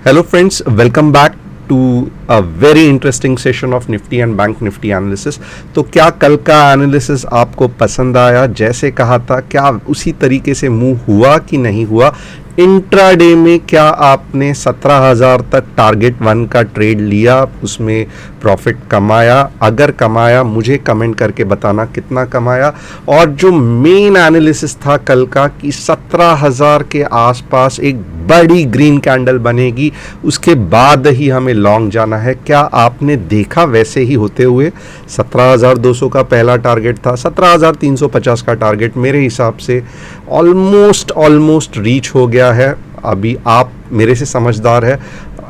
Hello friends, welcome back to a very interesting session of Nifty and Bank Nifty analysis. तो क्या कल का analysis आपको पसंद आया? जैसे कहा था, क्या उसी तरीके से मूव हुआ कि नहीं हुआ? इंट्राडे में क्या आपने 17,000 तक टारगेट 1 का ट्रेड लिया, उसमें प्रॉफिट कमाया? अगर कमाया, मुझे कमेंट करके बताना कितना कमाया। और जो मेन एनालिसिस था कल का कि 17,000 के आसपास एक बड़ी ग्रीन कैंडल बनेगी, उसके बाद ही हमें लॉन्ग जाना है। क्या आपने देखा वैसे ही होते हुए? 17,200 का पहला टारगेट था, 17,350 का टारगेट मेरे हिसाब से ऑलमोस्ट रीच हो गया है। अभी आप मेरे से समझदार है,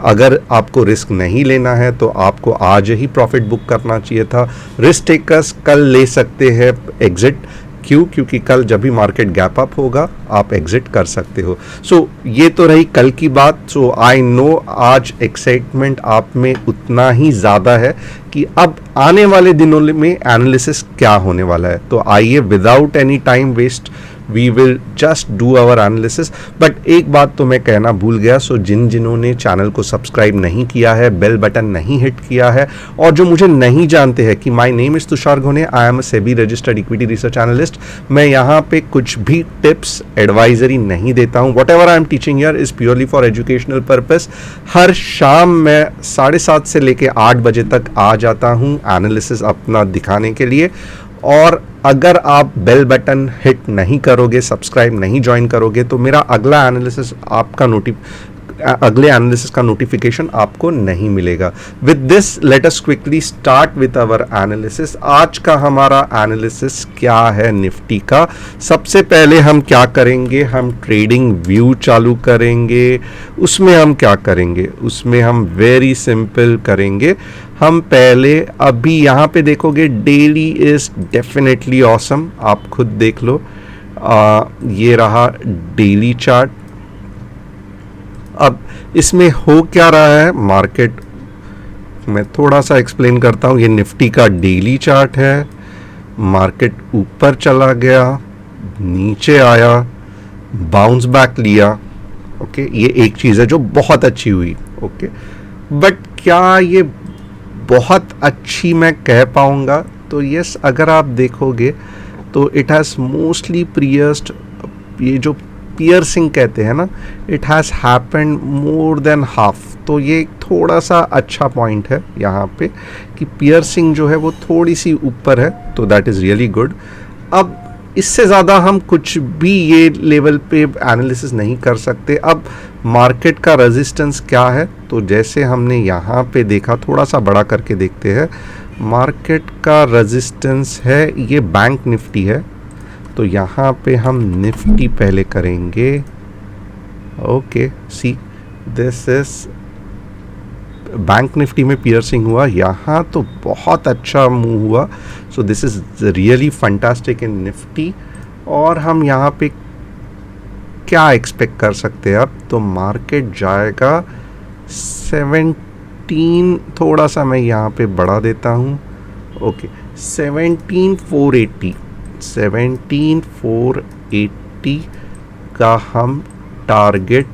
अगर आपको रिस्क नहीं लेना है तो आपको आज ही प्रॉफिट बुक करना चाहिए था। रिस्क टेकर्स कल ले सकते हैं एग्जिट, क्यों? क्योंकि कल जब भी मार्केट गैप अप होगा आप एग्जिट कर सकते हो। सो ये तो रही कल की बात। सो आई नो आज एक्साइटमेंट आप में उतना ही ज़्यादा है कि अब आने वाले दिनों में एनालिसिस क्या होने वाला है। तो आइए without any time waste we will just do our analysis. But एक बात तो मैं कहना भूल गया। सो जिन्होंने चैनल को सब्सक्राइब नहीं किया है, बेल बटन नहीं हिट किया है, और जो मुझे नहीं जानते हैं कि my name is Tushar Ghone, I am a SEBI registered equity research analyst. मैं यहाँ पे कुछ भी टिप्स एडवाइजरी नहीं देता हूँ। Whatever I am teaching here is purely for educational purpose. हर शाम मैं 7:30 से लेके 8 बजे तक आ जाता हूँ एनालिसिस अपना दिखाने के लिए। और अगर आप बेल बटन हिट नहीं करोगे, सब्सक्राइब नहीं ज्वाइन करोगे, तो मेरा अगला एनालिसिस अगले एनालिसिस का नोटिफिकेशन आपको नहीं मिलेगा। With this let us quickly start with our analysis. आज का हमारा एनालिसिस क्या है निफ्टी का? सबसे पहले हम क्या करेंगे, हम ट्रेडिंग व्यू चालू करेंगे। उसमें हम क्या करेंगे? उसमें हम वेरी सिंपल करेंगे। हम पहले अभी यहाँ पे देखोगे, डेली इज डेफिनेटली ऑसम, आप खुद देख लो। ये रहा डेली चार्ट। अब इसमें हो क्या रहा है मार्केट, मैं थोड़ा सा एक्सप्लेन करता हूँ। ये निफ्टी का डेली चार्ट है। मार्केट ऊपर चला गया, नीचे आया, बाउंस बैक लिया। ओके, ये एक चीज़ है जो बहुत अच्छी हुई। ओके, बट क्या ये बहुत अच्छी मैं कह पाऊँगा? तो यस, अगर आप देखोगे तो इट हैज़ मोस्टली पियर्स्ड, ये जो पियर्सिंग कहते हैं ना, it has happened more than half. तो ये थोड़ा सा अच्छा पॉइंट है यहाँ पे कि पियर्सिंग जो है वो थोड़ी सी ऊपर है, तो दैट इज़ रियली गुड। अब इससे ज़्यादा हम कुछ भी ये लेवल पे एनालिसिस नहीं कर सकते। अब मार्केट का रेजिस्टेंस क्या है? तो जैसे हमने यहाँ पे देखा, थोड़ा सा बड़ा करके देखते हैं। मार्केट का रेजिस्टेंस है, ये बैंक निफ्टी है, तो यहाँ पे हम निफ्टी पहले करेंगे। Okay, see this is bank Nifty में पियर्सिंग हुआ, यहाँ तो बहुत अच्छा मूव हुआ। So this is really fantastic in Nifty. और हम यहाँ पे क्या एक्सपेक्ट कर सकते हैं? अब तो मार्केट जाएगा 17, थोड़ा सा मैं यहाँ पे बढ़ा देता हूँ। ओके, 17,480 का हम टारगेट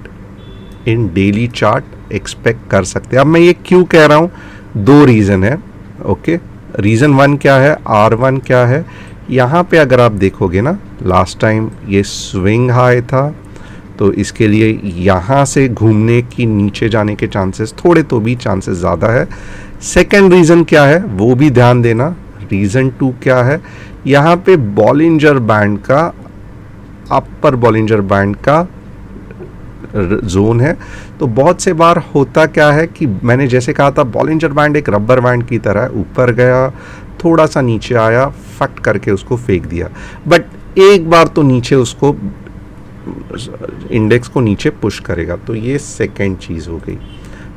इन डेली चार्ट एक्सपेक्ट कर सकते हैं। अब मैं ये क्यों कह रहा हूँ? 2 रीज़न है। ओके, रीज़न 1 क्या है, R1 क्या है? यहाँ पे अगर आप देखोगे ना, लास्ट टाइम ये स्विंग हाई था, तो इसके लिए यहाँ से घूमने की नीचे जाने के चांसेस थोड़े तो भी चांसेस ज़्यादा है। सेकेंड रीज़न क्या है वो भी ध्यान देना। रीज़न 2 क्या है? यहाँ पे बॉलिंजर बैंड का, अपर बॉलिंजर बैंड का जोन है। तो बहुत से बार होता क्या है कि मैंने जैसे कहा था, बॉलिंजर बैंड एक रबर बैंड की तरह ऊपर गया, थोड़ा सा नीचे आया, फट करके उसको फेंक दिया, बट एक बार तो नीचे उसको इंडेक्स को नीचे पुश करेगा। तो ये सेकेंड चीज़ हो गई।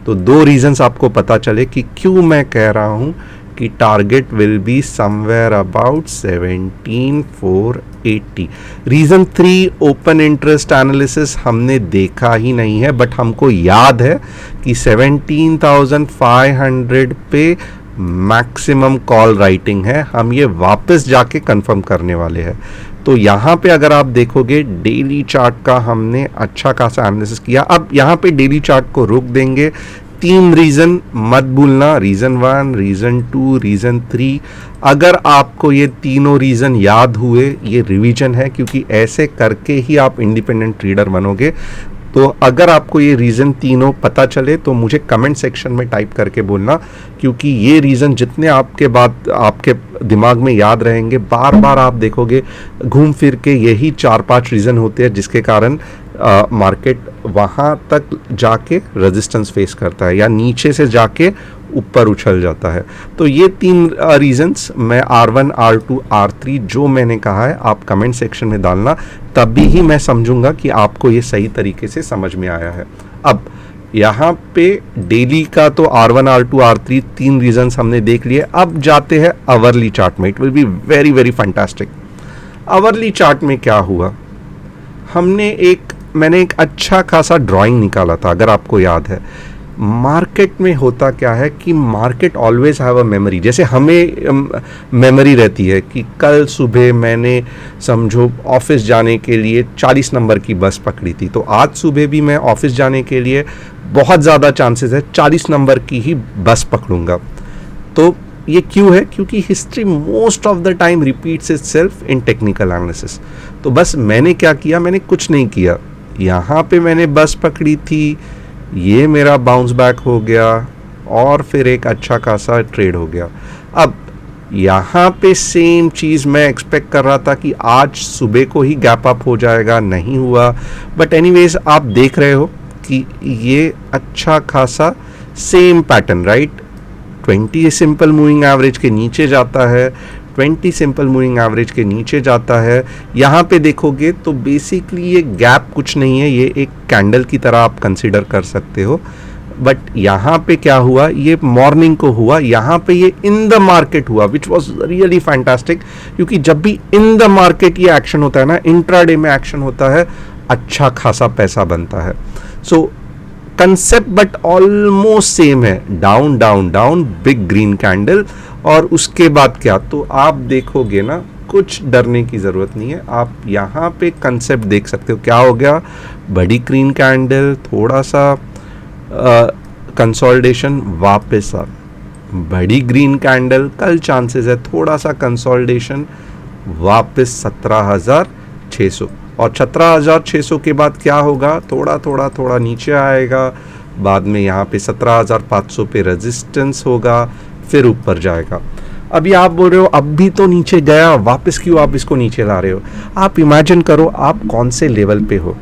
तो 2 रीजंस आपको पता चले कि क्यों मैं कह रहा हूँ कि target will be somewhere about 17,480। Reason 3, open interest analysis हमने देखा ही नहीं है, बट हमको याद है कि 17,500 पे मैक्सिमम कॉल राइटिंग है। हम ये वापस जाके कंफर्म करने वाले हैं। तो यहाँ पे अगर आप देखोगे डेली चार्ट का हमने अच्छा खासा एनालिसिस किया। अब यहाँ पे डेली चार्ट को रोक देंगे। 3 रीज़न मत भूलना, रीज़न 1, रीज़न 2, रीज़न 3। अगर आपको ये तीनों रीज़न याद हुए, ये रिवीजन है, क्योंकि ऐसे करके ही आप इंडिपेंडेंट ट्रेडर बनोगे। तो अगर आपको ये रीज़न तीनों पता चले तो मुझे कमेंट सेक्शन में टाइप करके बोलना, क्योंकि ये रीज़न जितने आपके दिमाग में याद रहेंगे, बार बार आप देखोगे घूम फिर के यही 4-5 रीज़न होते हैं जिसके कारण मार्केट वहाँ तक जाके रेजिस्टेंस फेस करता है या नीचे से जाके ऊपर उछल जाता है। तो ये 3 रीजंस मैं R1, R2, R3 जो मैंने कहा है आप कमेंट सेक्शन में डालना, तभी ही मैं समझूंगा कि आपको ये सही तरीके से समझ में आया है। अब यहाँ पे डेली का तो R1, R2, R3 3 रीजंस हमने देख लिए। अब जाते हैं आवरली चार्ट में। It will be very very fantastic. Hourly chart में क्या हुआ, मैंने एक अच्छा खासा ड्राइंग निकाला था, अगर आपको याद है। मार्केट में होता क्या है कि market always have a memory. जैसे हमें मेमोरी रहती है कि कल सुबह मैंने समझो ऑफिस जाने के लिए 40 नंबर की बस पकड़ी थी, तो आज सुबह भी मैं ऑफिस जाने के लिए बहुत ज़्यादा चांसेस है 40 नंबर की ही बस पकड़ूंगा। तो ये क्यों है? क्योंकि history most of the time repeats itself in technical analysis. तो बस मैंने क्या किया, मैंने कुछ नहीं किया। यहाँ पे मैंने बस पकड़ी थी, ये मेरा बाउंस बैक हो गया और फिर एक अच्छा खासा ट्रेड हो गया। अब यहाँ पे सेम चीज़ मैं एक्सपेक्ट कर रहा था कि आज सुबह को ही गैप अप हो जाएगा, नहीं हुआ। बट एनीवेज आप देख रहे हो कि ये अच्छा खासा same pattern, right? 20 simple moving average के नीचे जाता है, 20 सिंपल मूविंग एवरेज के नीचे जाता है। यहाँ पे देखोगे तो बेसिकली ये गैप कुछ नहीं है, ये एक कैंडल की तरह आप कंसीडर कर सकते हो। बट यहाँ पे क्या हुआ, ये मॉर्निंग को हुआ, यहाँ पे ये इन द मार्केट हुआ, विच वॉज रियली फैंटास्टिक। क्योंकि जब भी इन द मार्केट ये एक्शन होता है ना, इंट्राडे में एक्शन होता है, अच्छा खासा पैसा बनता है। So concept but almost same है, down down down, big green candle. और उसके बाद क्या, तो आप देखोगे ना, कुछ डरने की ज़रूरत नहीं है। आप यहाँ पे कंसेप्ट देख सकते हो, क्या हो गया, बड़ी ग्रीन कैंडल, थोड़ा सा कंसोलिडेशन, वापस आ बड़ी ग्रीन कैंडल, कल चांसेस है थोड़ा सा कंसोलिडेशन, वापस 17,600। और 17,600 के बाद क्या होगा, थोड़ा नीचे आएगा, बाद में यहाँ पे 17,500 पे रेजिस्टेंस होगा, फिर ऊपर जाएगा। अभी आप बोल रहे हो अब भी तो नीचे गया, वापस क्यों आप इसको नीचे ला रहे हो? आप इमेजिन करो आप कौन से लेवल पे हो।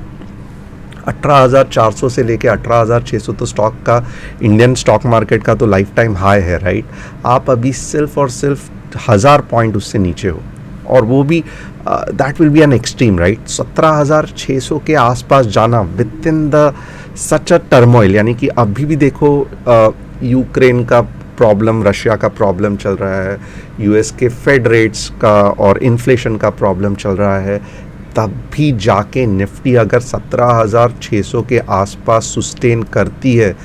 18,400 से लेके 18,600 तो स्टॉक का, इंडियन स्टॉक मार्केट का तो लाइफ टाइम हाई है, राइट? आप अभी सिर्फ और सिर्फ 1000 पॉइंट उससे नीचे हो, और वो भी that will be an extreme, right? 17,600 के आसपास जाना with in the such a turmoil. यानी कि अभी भी देखो यूक्रेन का प्रॉब्लम, रशिया का प्रॉब्लम चल रहा है, यूएस के फेड रेट्स का और इन्फ्लेशन का प्रॉब्लम चल रहा है, तब भी जाके निफ्टी अगर 17,600 के आसपास सस्टेन करती है,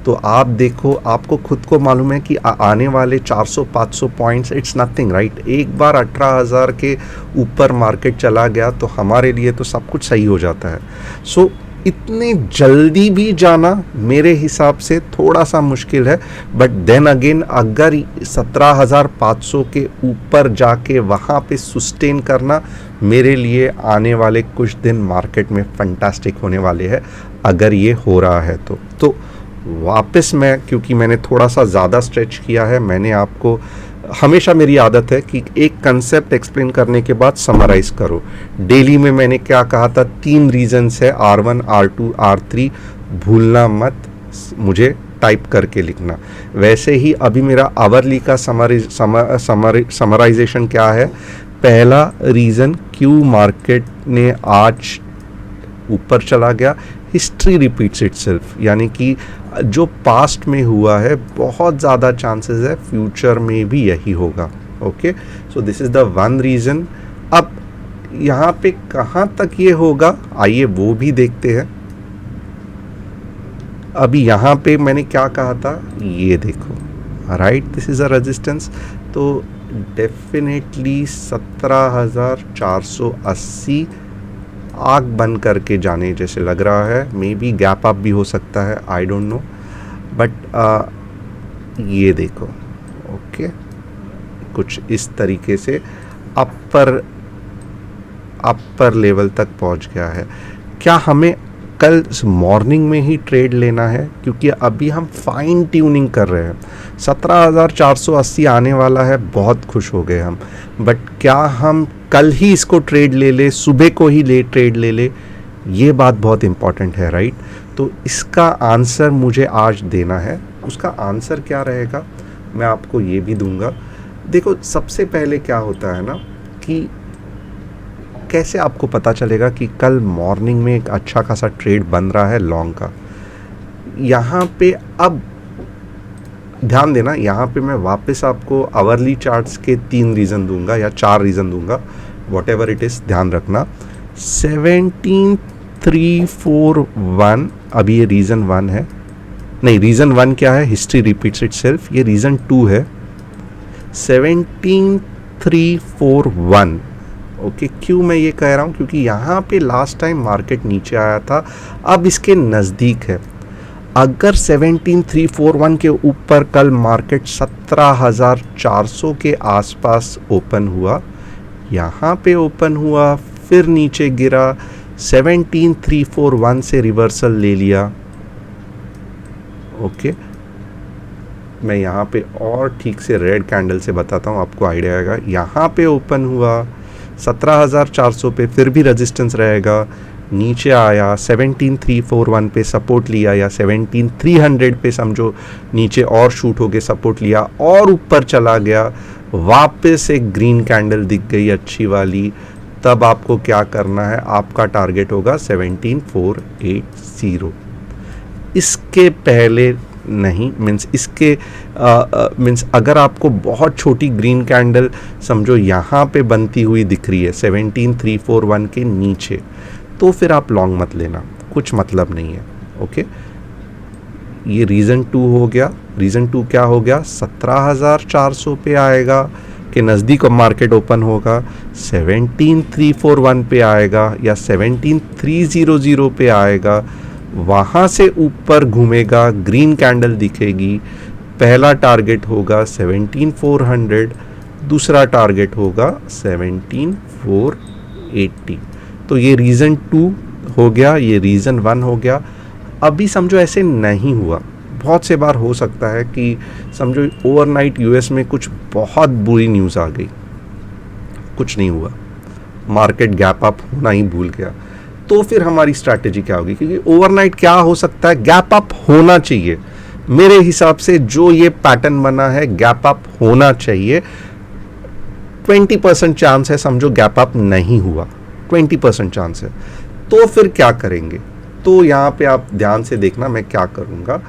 तो आप देखो, आपको खुद को मालूम है कि आने वाले 400-500 पॉइंट्स इट्स नथिंग, राइट? एक बार 18,000 के ऊपर मार्केट चला गया तो हमारे लिए तो सब कुछ सही हो जाता है। सो इतने जल्दी भी जाना मेरे हिसाब से थोड़ा सा मुश्किल है। बट देन अगेन, अगर 17,500 के ऊपर जाके वहाँ पे सस्टेन करना, मेरे लिए आने वाले कुछ दिन मार्केट में फंटास्टिक होने वाले हैं, अगर ये हो रहा है तो वापस मैं, क्योंकि मैंने थोड़ा सा ज़्यादा स्ट्रेच किया है, मैंने आपको, हमेशा मेरी आदत है कि एक कंसेप्ट एक्सप्लेन करने के बाद समराइज़ करो। डेली में मैंने क्या कहा था, 3 रीजंस है, R1, R2, R3, भूलना मत, मुझे टाइप करके लिखना। वैसे ही अभी मेरा आवरली का समराइजेशन क्या है। पहला रीज़न, क्यों मार्केट ने आज ऊपर चला गया, हिस्ट्री रिपीट्स इटसेल्फ, यानी कि जो पास्ट में हुआ है बहुत ज़्यादा चांसेस है फ्यूचर में भी यही होगा। Okay, so this is the one reason. अब यहाँ पे कहाँ तक ये होगा, आइए वो भी देखते हैं। अभी यहाँ पे मैंने क्या कहा था, ये देखो, right, this is a resistance. तो डेफिनेटली 17,480 आग बंद करके जाने जैसे लग रहा है. मे बी गैप अप भी हो सकता है, आई डोंट नो. बट ये देखो, ओके, कुछ इस तरीके से अपर लेवल तक पहुंच गया है. क्या हमें कल मॉर्निंग में ही ट्रेड लेना है? क्योंकि अभी हम फाइन ट्यूनिंग कर रहे हैं. 17,480 आने वाला है, बहुत खुश हो गए हम. बट क्या हम कल ही इसको ट्रेड ले सुबह को ही ट्रेड ले? ये बात बहुत इंपॉर्टेंट है, राइट? तो इसका आंसर मुझे आज देना है. उसका आंसर क्या रहेगा मैं आपको ये भी दूंगा. देखो, सबसे पहले क्या होता है ना कि कैसे आपको पता चलेगा कि कल मॉर्निंग में एक अच्छा खासा ट्रेड बन रहा है लॉन्ग का. यहाँ पे अब ध्यान देना, यहाँ पे मैं वापस आपको आवरली चार्ट्स के 3 रीज़न दूंगा या 4 रीज़न दूंगा, वॉट एवर इट इज़. ध्यान रखना, 17,341 अभी ये रीज़न 1 है. नहीं, रीज़न 1 क्या है? History repeats itself. ये रीज़न 2 है. 17,341. ओके, क्यों मैं ये कह रहा हूँ? क्योंकि यहाँ पे लास्ट टाइम मार्केट नीचे आया था, अब इसके नज़दीक है. अगर 17,341 के ऊपर कल मार्केट 17,400 के आसपास ओपन हुआ, यहाँ पे ओपन हुआ, फिर नीचे गिरा, 17,341 से रिवर्सल ले लिया. ओके, मैं यहाँ पे और ठीक से रेड कैंडल से बताता हूँ, आपको आइडिया आएगा. यहाँ पे ओपन हुआ 17,400 पे, फिर भी रेजिस्टेंस रहेगा, नीचे आया, 17,341 पे सपोर्ट लिया, या 17,300 पे समझो नीचे और शूट होके सपोर्ट लिया, और ऊपर चला गया, वापस एक ग्रीन कैंडल दिख गई अच्छी वाली. तब आपको क्या करना है? आपका टारगेट होगा 17,480. इसके पहले नहीं, मीन्स इसके मीन्स अगर आपको बहुत छोटी ग्रीन कैंडल समझो यहाँ पे बनती हुई दिख रही है 17,341 के नीचे, तो फिर आप लॉन्ग मत लेना, कुछ मतलब नहीं है. ओके, ये रीज़न 2 हो गया. रीज़न 2 क्या हो गया? 17,400 पे आएगा के नज़दीक मार्केट ओपन होगा, 17,341 पे आएगा या 17,300 पे आएगा, वहाँ से ऊपर घूमेगा, ग्रीन कैंडल दिखेगी, पहला टारगेट होगा 17,400, दूसरा टारगेट होगा 17,480. तो ये रीज़न 2 हो गया, ये रीज़न 1 हो गया. अभी समझो ऐसे नहीं हुआ, बहुत से बार हो सकता है कि समझो ओवरनाइट यूएस में कुछ बहुत बुरी न्यूज़ आ गई, कुछ नहीं हुआ, मार्केट गैप अप होना ही भूल गया, तो फिर हमारी स्ट्रैटेजी क्या होगी? क्योंकि ओवरनाइट क्या हो सकता है? गैप अप होना चाहिए. मेरे हिसाब से जो ये पैटर्न बना है, गैप अप होना चाहिए. 20% चांस है समझो गैप अप नहीं हुआ, 20% चांस है. तो फिर क्या करेंगे? तो यहाँ पे आप ध्यान से देखना मैं क्या करूँगा.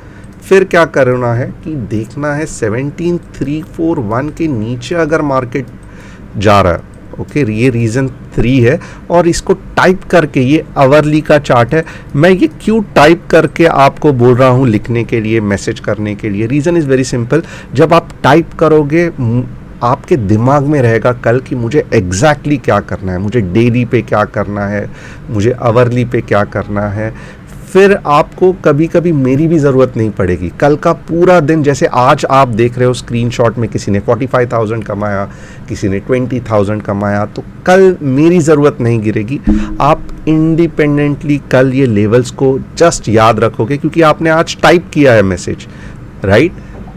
फिर क्या करना है कि देखना है 17,341 के नीचे अगर मार्केट जा रहा है. ओके, ये रीज़न 3 है, और इसको टाइप करके, ये आवरली का चार्ट है, मैं ये क्यों टाइप करके आपको बोल रहा हूँ लिखने के लिए, मैसेज करने के लिए? Reason is very simple. जब आप टाइप करोगे आपके दिमाग में रहेगा कल कि मुझे एग्जैक्टली क्या करना है, मुझे डेली पे क्या करना है, मुझे आवरली पे क्या करना है. फिर आपको कभी कभी मेरी भी ज़रूरत नहीं पड़ेगी. कल का पूरा दिन, जैसे आज आप देख रहे हो स्क्रीनशॉट में, किसी ने 45,000 कमाया, किसी ने 20,000 कमाया, तो कल मेरी ज़रूरत नहीं गिरेगी. आप इंडिपेंडेंटली कल ये लेवल्स को जस्ट याद रखोगे क्योंकि आपने आज टाइप किया है मैसेज, राइट?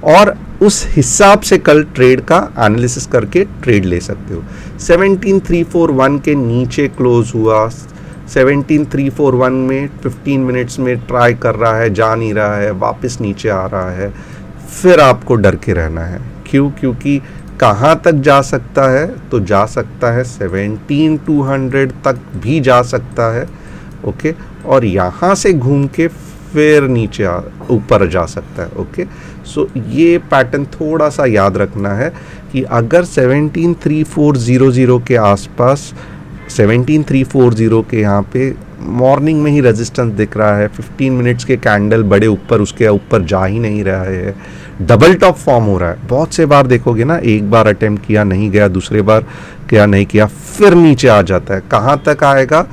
और उस हिसाब से कल ट्रेड का एनालिसिस करके ट्रेड ले सकते हो. 17,341 के नीचे क्लोज हुआ, 17,341 में 15 मिनट्स में ट्राई कर रहा है, जा नहीं रहा है, वापस नीचे आ रहा है. फिर आपको डर के रहना है. क्यों? क्योंकि कहाँ तक जा सकता है? तो जा सकता है 17,200 तक भी जा सकता है. ओके, और यहाँ से घूम के फिर नीचे ऊपर जा सकता है. ओके, सो ये पैटर्न थोड़ा सा याद रखना है कि अगर 17,3400 के आसपास, 17,340 के यहाँ पे मॉर्निंग में ही रेजिस्टेंस दिख रहा है, 15 मिनट्स के कैंडल बड़े ऊपर उसके ऊपर जा ही नहीं रहा है, डबल टॉप फॉर्म हो रहा है। बहुत से बार देखोगे ना, एक बार अटेम्प्ट किया नहीं गया, दूसरे बार किया नहीं किया, फिर नीचे आ जाता है। कहाँ तक आएगा?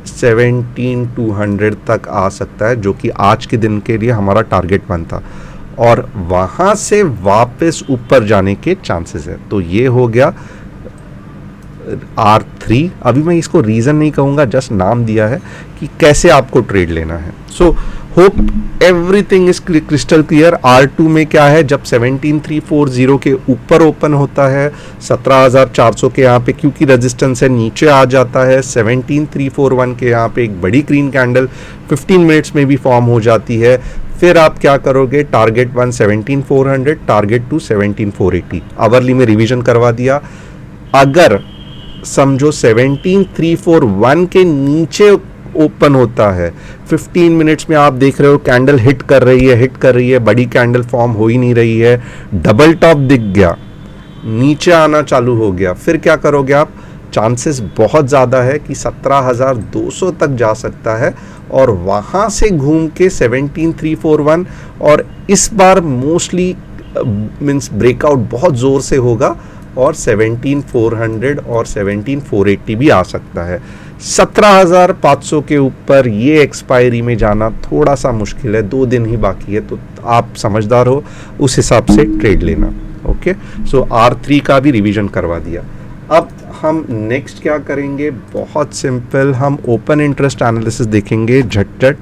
17,200 तक आ सकता है, जो कि आज के दिन के लिए हमारा टारगेट बनता, और वहाँ से वापस ऊपर जाने के चांसेस है। तो ये हो गया R3। अभी मैं इसको रीज़न नहीं कहूँगा, जस्ट नाम दिया है कि कैसे आपको ट्रेड लेना है। So hope everything is crystal clear. R2 में क्या है, जब 17,340 के ऊपर ओपन होता है, 17,400 के यहाँ पे क्योंकि रेजिस्टेंस है नीचे आ जाता है, 17,341 के यहाँ पे एक बड़ी ग्रीन कैंडल 15 मिनट्स में भी फॉर्म हो जाती है। फिर आप क्या करोगे, टारगेट 1 17,400, टारगेट 2 17,480। आवरली में रिवीजन करवा दिया। अगर समझो 17,341 के नीचे ओपन होता है, 15 मिनट्स में आप देख रहे हो कैंडल हिट कर रही है, बड़ी कैंडल फॉर्म हो ही नहीं रही है, डबल टॉप दिख गया, नीचे आना चालू हो गया, फिर क्या करोगे आप? चांसेस बहुत ज़्यादा है कि 17,200 तक जा सकता है, और वहाँ से घूम के 17,341, और इस बार मोस्टली मीन्स ब्रेकआउट बहुत ज़ोर से होगा, और 17,400 और 17,480 भी आ सकता है। 17,500 के ऊपर ये एक्सपायरी में जाना थोड़ा सा मुश्किल है, 2 दिन ही बाकी है, तो आप समझदार हो, उस हिसाब से ट्रेड लेना। ओके, सो R3 का भी रिवीजन करवा दिया। अब हम नेक्स्ट क्या करेंगे, बहुत सिंपल, हम ओपन इंटरेस्ट एनालिसिस देखेंगे झट।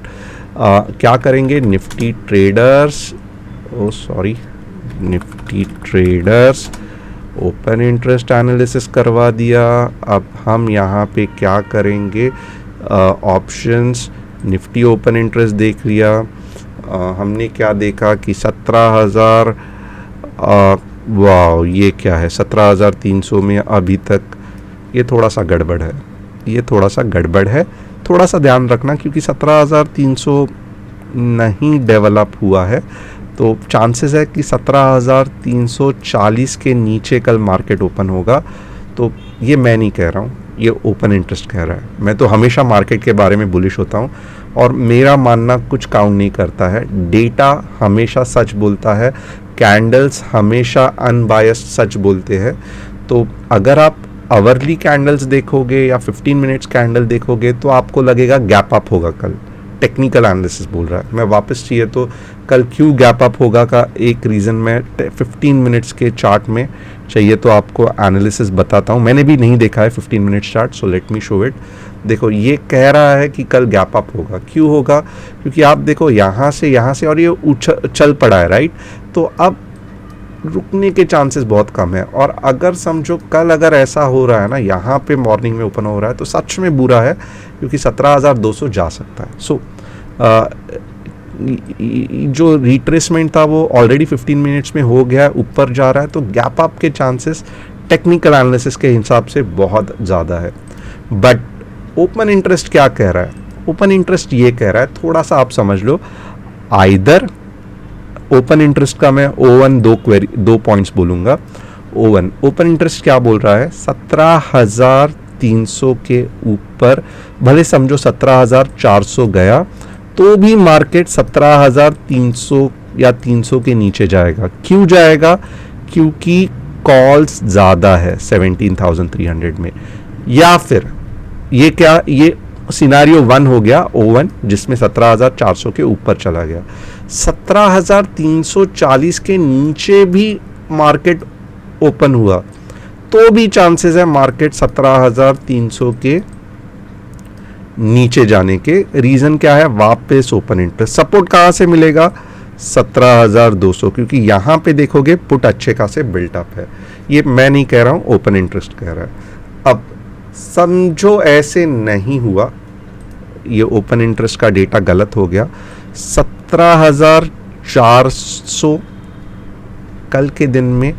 क्या करेंगे, Nifty traders, Nifty traders open interest analysis करवा दिया। अब हम यहाँ पे क्या करेंगे, ऑप्शंस, निफ्टी ओपन इंटरेस्ट देख लिया। हमने क्या देखा कि 17,000, वाह ये क्या है, 17,300 में अभी तक ये थोड़ा सा गड़बड़ है, थोड़ा सा ध्यान रखना, क्योंकि 17,300 नहीं डेवलप हुआ है, तो चांसेस है कि 17,340 के नीचे कल मार्केट ओपन होगा। तो ये मैं नहीं कह रहा हूँ, ये ओपन इंटरेस्ट कह रहा है। मैं तो हमेशा मार्केट के बारे में बुलिश होता हूँ, और मेरा मानना कुछ काउंट नहीं करता है। डेटा हमेशा सच बोलता है, कैंडल्स हमेशा अनबायस्ड सच बोलते हैं। तो अगर आप आवरली कैंडल्स देखोगे या 15 मिनट्स कैंडल देखोगे, तो आपको लगेगा गैप अप होगा कल। टेक्निकल एनालिसिस बोल रहा है, मैं वापस चाहिए तो कल क्यों गैप अप होगा का एक रीज़न मैं 15 मिनट्स के चार्ट में चाहिए तो आपको एनालिसिस बताता हूँ। मैंने भी नहीं देखा है 15 minutes chart, so let me show it. देखो ये कह रहा है कि कल गैप अप होगा, क्यों होगा? क्योंकि आप देखो यहाँ से और ये चल पड़ा है, राइट? तो अब रुकने के चांसेस बहुत कम है, और अगर समझो कल अगर ऐसा हो रहा है ना, यहाँ पे मॉर्निंग में ओपन हो रहा है, तो सच में बुरा है, क्योंकि 17,200 जा सकता है। सो जो रिट्रेसमेंट था वो ऑलरेडी 15 मिनट्स में हो गया है, ऊपर जा रहा है, तो गैप अप के चांसेस टेक्निकल एनालिसिस के हिसाब से बहुत ज़्यादा है। बट ओपन इंटरेस्ट क्या कह रहा है? ओपन इंटरेस्ट ये कह रहा है, थोड़ा सा आप समझ लो, आइदर ओपन इंटरेस्ट का मैं O1 दो पॉइंट्स बोलूँगा। O1 ओपन इंटरेस्ट क्या बोल रहा है, 17,300 के ऊपर भले समझो 17,400 गया, तो भी मार्केट 17,300 या 300 के नीचे जाएगा। क्यों जाएगा? क्योंकि कॉल्स ज़्यादा है 17,300 में। या फिर ये क्या, ये सिनारियो 1 हो गया O1, जिसमें 17,400 के ऊपर चला गया। 17,340 के नीचे भी मार्केट ओपन हुआ, तो भी चांसेस है मार्केट 17,300 के नीचे जाने के। रीज़न क्या है? वापस ओपन इंटरेस्ट। सपोर्ट कहाँ से मिलेगा? 17,200, क्योंकि यहाँ पे देखोगे पुट अच्छे खासे बिल्टअप है। ये मैं नहीं कह रहा हूँ, ओपन इंटरेस्ट कह रहा है। अब समझो ऐसे नहीं हुआ, ये ओपन इंटरेस्ट का डेटा गलत हो गया, 17,400 कल के दिन में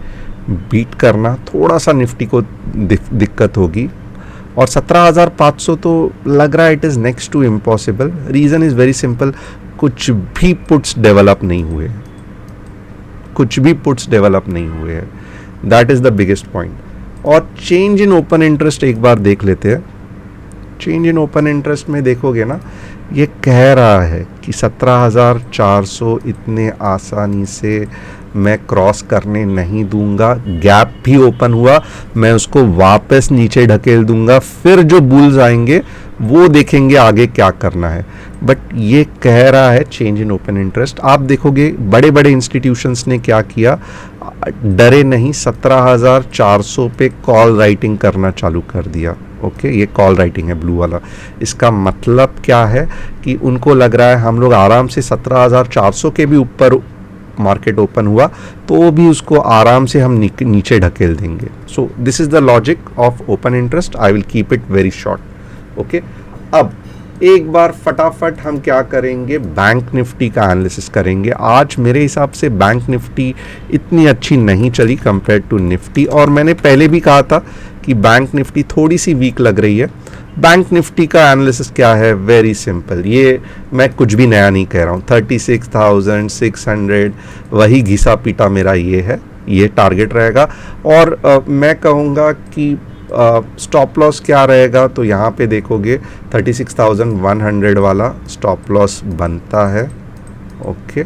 बीट करना थोड़ा सा निफ्टी को दिक्कत होगी, और 17,500 तो लग रहा है it is next to impossible. Reason is very simple, कुछ भी पुट्स डेवलप नहीं हुए, हैं। That is the biggest point. और चेंज इन ओपन इंटरेस्ट एक बार देख लेते हैं। चेंज इन ओपन इंटरेस्ट में देखोगे ना, ये कह रहा है कि 17,400 इतने आसानी से मैं क्रॉस करने नहीं दूंगा। गैप भी ओपन हुआ, मैं उसको वापस नीचे ढकेल दूंगा, फिर जो बुल्स आएंगे वो देखेंगे आगे क्या करना है। बट ये कह रहा है चेंज इन ओपन इंटरेस्ट। आप देखोगे बड़े बड़े इंस्टीट्यूशंस ने क्या किया, डरे नहीं, 17,400 पे कॉल राइटिंग करना चालू कर दिया। ओके, ये कॉल राइटिंग है ब्लू वाला। इसका मतलब क्या है कि उनको लग रहा है हम लोग आराम से 17,400 के भी ऊपर मार्केट ओपन हुआ तो भी उसको आराम से हम नीचे ढकेल देंगे। So this is the logic of open interest. I will keep it very short. Okay, अब एक बार फटाफट हम क्या करेंगे, बैंक निफ्टी का एनालिसिस करेंगे। आज मेरे हिसाब से बैंक निफ्टी इतनी अच्छी नहीं चली कंपेयर टू निफ्टी, और मैंने पहले भी कहा था कि बैंक निफ्टी थोड़ी सी वीक लग रही है। बैंक निफ्टी का एनालिसिस क्या है, वेरी सिंपल, ये मैं कुछ भी नया नहीं कह रहा हूँ। 36,600 वही घिसा पीटा मेरा ये है, ये टारगेट रहेगा। और मैं कहूँगा कि स्टॉप लॉस क्या रहेगा, तो यहाँ पे देखोगे 36,100 वाला स्टॉप लॉस बनता है। ओके,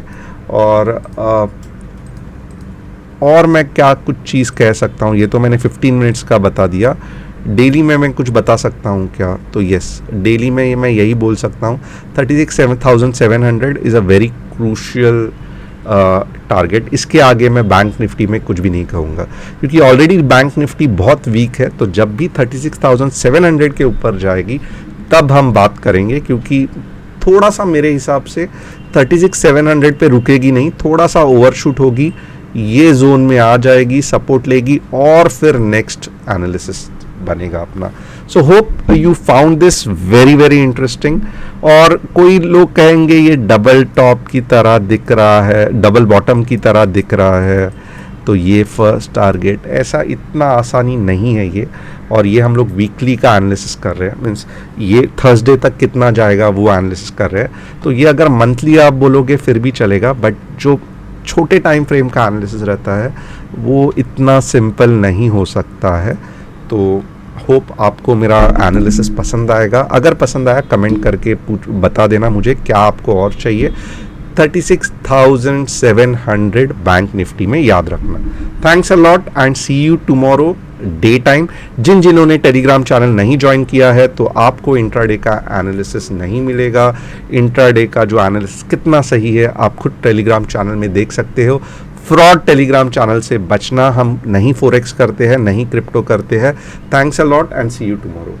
और मैं क्या कुछ चीज़ कह सकता हूँ, ये तो मैंने 15 मिनट्स का बता दिया। डेली में मैं कुछ बता सकता हूँ क्या, तो यस, डेली में मैं यही बोल सकता हूँ 36,700 is a very crucial target. इसके आगे मैं बैंक निफ्टी में कुछ भी नहीं कहूँगा, क्योंकि ऑलरेडी बैंक निफ्टी बहुत वीक है। तो जब भी 36,700 के ऊपर जाएगी तब हम बात करेंगे, क्योंकि थोड़ा सा मेरे हिसाब से 36,700 पे रुकेगी नहीं, थोड़ा सा ओवरशूट होगी, ये जोन में आ जाएगी, सपोर्ट लेगी, और फिर नेक्स्ट एनालिसिस बनेगा अपना। So hope you found this very very interesting. और कोई लोग कहेंगे ये डबल टॉप की तरह दिख रहा है, डबल बॉटम की तरह दिख रहा है, तो ये फर्स्ट टारगेट, ऐसा इतना आसानी नहीं है ये। और ये हम लोग वीकली का एनालिसिस कर रहे हैं, मीन्स ये थर्सडे तक कितना जाएगा वो एनालिसिस कर रहे हैं। तो ये अगर मंथली आप बोलोगे फिर भी चलेगा, बट जो छोटे टाइम फ्रेम का एनालिसिस रहता है वो इतना सिंपल नहीं हो सकता है। तो होप आपको मेरा एनालिसिस पसंद आएगा। अगर पसंद आया कमेंट करके बता देना मुझे क्या आपको और चाहिए। 36,700 बैंक निफ्टी में याद रखना। Thanks a lot and see you tomorrow day time. जिन्होंने टेलीग्राम चैनल नहीं ज्वाइन किया है तो आपको इंट्राडे का एनालिसिस नहीं मिलेगा। इंट्राडे का जो एनालिसिस कितना सही है आप खुद टेलीग्राम चैनल में देख सकते हो। फ्रॉड टेलीग्राम चैनल से बचना, हम नहीं फॉरेक्स करते हैं, नहीं क्रिप्टो करते हैं। Thanks a lot and see you tomorrow.